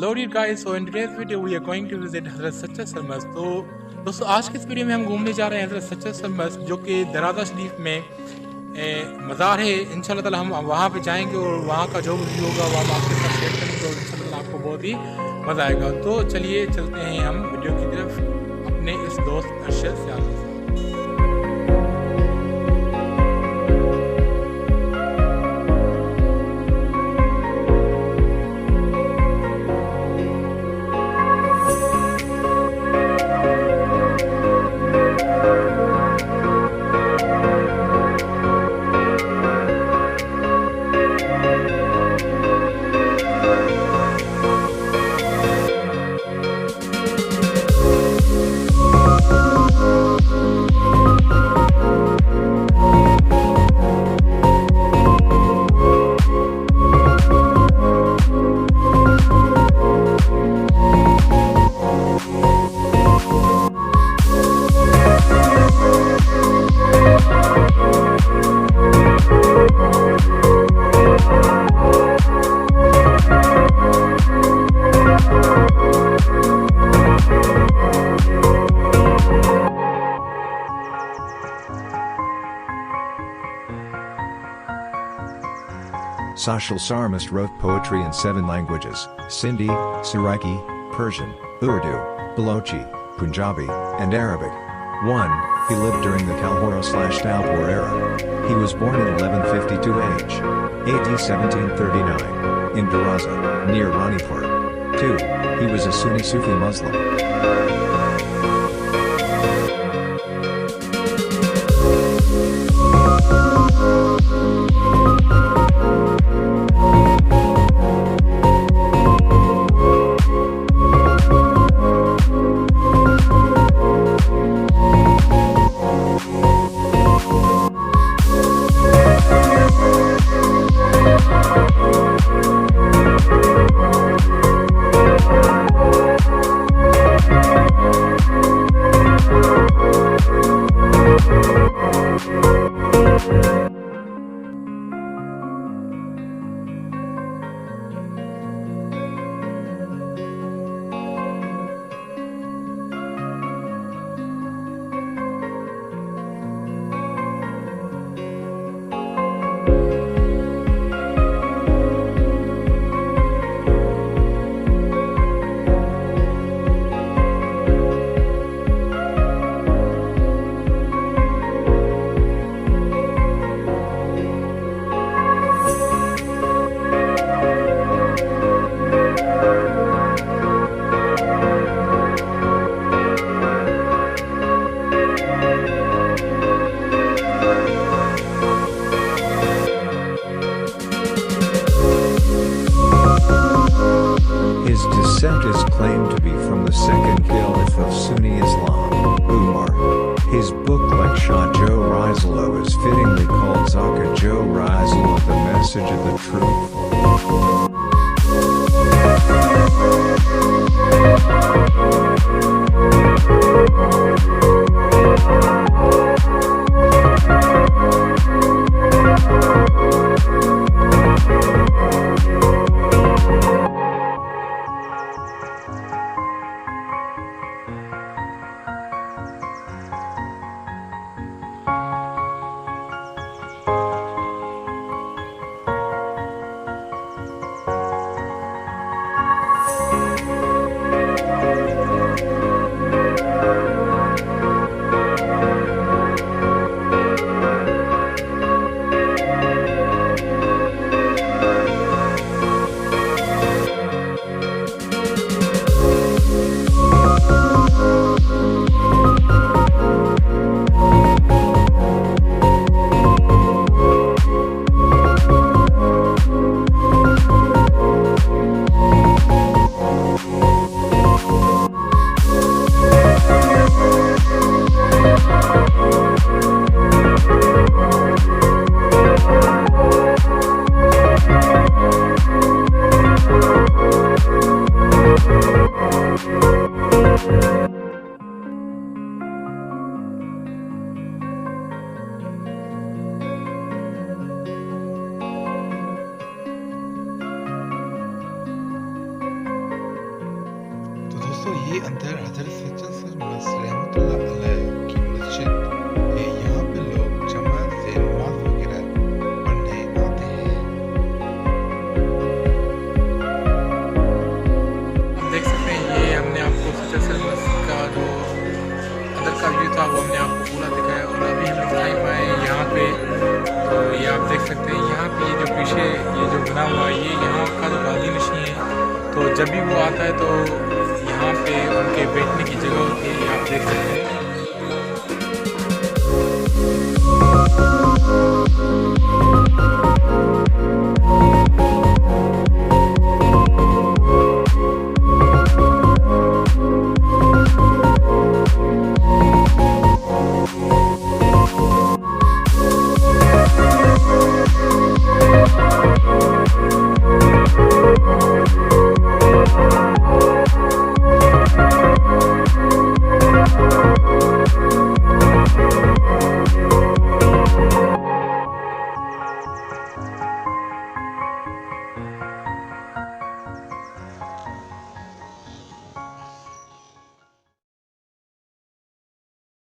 Hello dear guys, so in today's video we are going to visit Hazrat Sachal Sarmast। तो दोस्तों आज के इस वीडियो में हम घूमने जा रहे हैं हज़रत सचल सरमस्त, जो कि दराजा शरीफ में मज़ार है। इंशाल्लाह ताला हम वहाँ पे जाएंगे और वहाँ का जो व्यू होगा वो हम आपके साथ शेयर करेंगे और इंशाल्लाह आपको बहुत ही मज़ा आएगा। तो चलिए चलते हैं हम वीडियो की तरफ अपने इस दोस्त अरशद से। Sachal Sarmast wrote poetry in 7 languages: Sindhi, Saraiki, Persian, Urdu, Balochi, Punjabi, and Arabic. 1. He lived during the Kalhora/Talpur era. He was born in 1152 AD 1739, in Daraza, near Ranipur. 2. He was a Sunni Sufi Muslim. His descent is claimed to be from the second caliph of Sunni Islam, Umar. His book Leksha Jo Rizalo is fittingly called Zaka Jo Rizalo, the message of the truthful. दोस्तों ये अंदर हजरत सचल सरमस्त रहमतुल्लाह अलैह की मस्जिद है। यहाँ पे लोग जमात से नमाज वगैरह पढ़ने आते हैं। आप देख सकते हैं ये हमने आपको सचल सरमस्त का जो अंदर का व्यू था वो हमने आपको पूरा दिखाया। और अभी हम टाइम आए यहाँ पे, तो ये आप देख सकते हैं यहाँ पे ये जो पीछे ये जो बना हुआ है ये यहाँ का जो गाजी नशी है। तो जब भी वो आता है तो यहाँ पे उनके बैठने की जगह होती है, आप देख सकते हैं।